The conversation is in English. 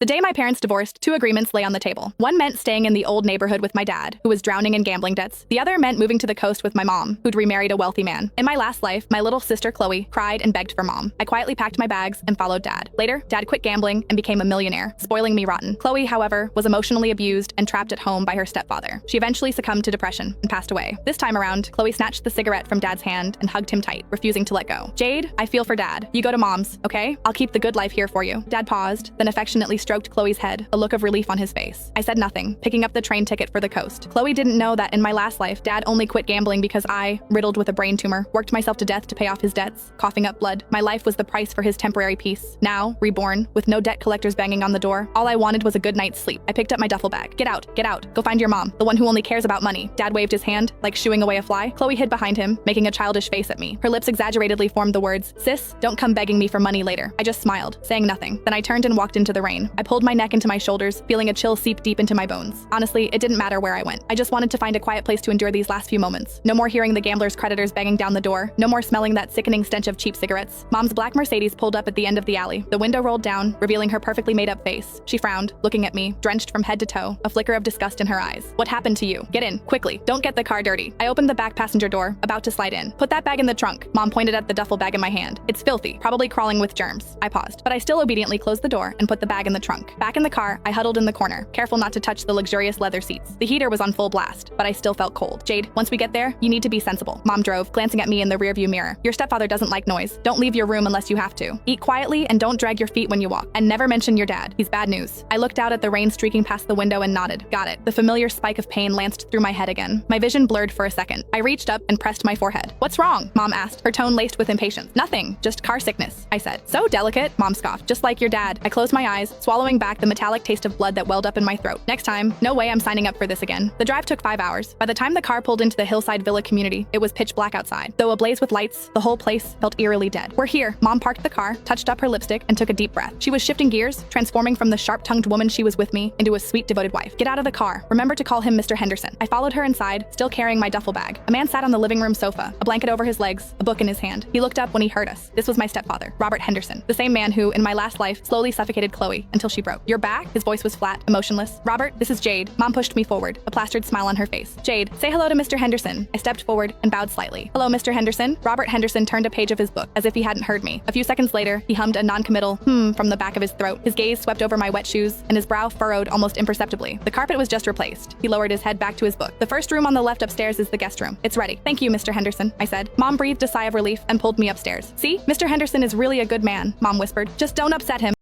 The day my parents divorced, two agreements lay on the table. One meant staying in the old neighborhood with my dad, who was drowning in gambling debts. The other meant moving to the coast with my mom, who'd remarried a wealthy man. In my last life, my little sister Chloe cried and begged for mom. I quietly packed my bags and followed dad. Later, dad quit gambling and became a millionaire, spoiling me rotten. Chloe, however, was emotionally abused and trapped at home by her stepfather. She eventually succumbed to depression and passed away. This time around, Chloe snatched the cigarette from dad's hand and hugged him tight, refusing to let go. Jade, I feel for dad. You go to mom's, okay? I'll keep the good life here for you. Dad paused, then affectionately stroked Chloe's head, a look of relief on his face. I said nothing, picking up the train ticket for the coast. Chloe didn't know that in my last life, dad only quit gambling because I, riddled with a brain tumor, worked myself to death to pay off his debts, coughing up blood. My life was the price for his temporary peace. Now, reborn, with no debt collectors banging on the door, all I wanted was a good night's sleep. I picked up my duffel bag. Get out, go find your mom, the one who only cares about money. Dad waved his hand, like shooing away a fly. Chloe hid behind him, making a childish face at me. Her lips exaggeratedly formed the words, "Sis, don't come begging me for money later." I just smiled, saying nothing. Then I turned and walked into the rain. I pulled my neck into my shoulders, feeling a chill seep deep into my bones. Honestly, it didn't matter where I went. I just wanted to find a quiet place to endure these last few moments. No more hearing the gambler's creditors banging down the door. No more smelling that sickening stench of cheap cigarettes. Mom's black Mercedes pulled up at the end of the alley. The window rolled down, revealing her perfectly made-up face. She frowned, looking at me, drenched from head to toe, a flicker of disgust in her eyes. "What happened to you? Get in, quickly. Don't get the car dirty." I opened the back passenger door, about to slide in. "Put that bag in the trunk." Mom pointed at the duffel bag in my hand. "It's filthy, probably crawling with germs." I paused, but I still obediently closed the door and put the bag in the trunk. Back in the car, I huddled in the corner, careful not to touch the luxurious leather seats. The heater was on full blast, but I still felt cold. "Jade, once we get there, you need to be sensible." Mom drove, glancing at me in the rearview mirror. "Your stepfather doesn't like noise. Don't leave your room unless you have to. Eat quietly and don't drag your feet when you walk. And never mention your dad. He's bad news." I looked out at the rain streaking past the window and nodded. Got it. The familiar spike of pain lanced through my head again. My vision blurred for a second. I reached up and pressed my forehead. "What's wrong?" Mom asked, her tone laced with impatience. "Nothing, just car sickness," I said. "So delicate," Mom scoffed. "Just like your dad." I closed my eyes, swallowing back the metallic taste of blood that welled up in my throat. Next time, no way I'm signing up for this again. The drive took 5 hours. By the time the car pulled into the hillside villa community, it was pitch black outside. Though ablaze with lights, the whole place felt eerily dead. "We're here." Mom parked the car, touched up her lipstick, and took a deep breath. She was shifting gears, transforming from the sharp-tongued woman she was with me into a sweet, devoted wife. "Get out of the car. Remember to call him Mr. Henderson." I followed her inside, still carrying my duffel bag. A man sat on the living room sofa, a blanket over his legs, a book in his hand. He looked up when he heard us. This was my stepfather, Robert Henderson, the same man who, in my last life, slowly suffocated Chloe until she broke. "You're back?" His voice was flat, emotionless. "Robert, this is Jade." Mom pushed me forward, a plastered smile on her face. "Jade, say hello to Mr. Henderson." I stepped forward and bowed slightly. "Hello, Mr. Henderson." Robert Henderson turned a page of his book, as if he hadn't heard me. A few seconds later, he hummed a non-committal from the back of his throat. His gaze swept over my wet shoes, and his brow furrowed almost imperceptibly. The carpet was just replaced. He lowered his head back to his book. "The first room on the left upstairs is the guest room. It's ready." "Thank you, Mr. Henderson," I said. Mom breathed a sigh of relief and pulled me upstairs. "See? Mr. Henderson is really a good man," Mom whispered. "Just don't upset him."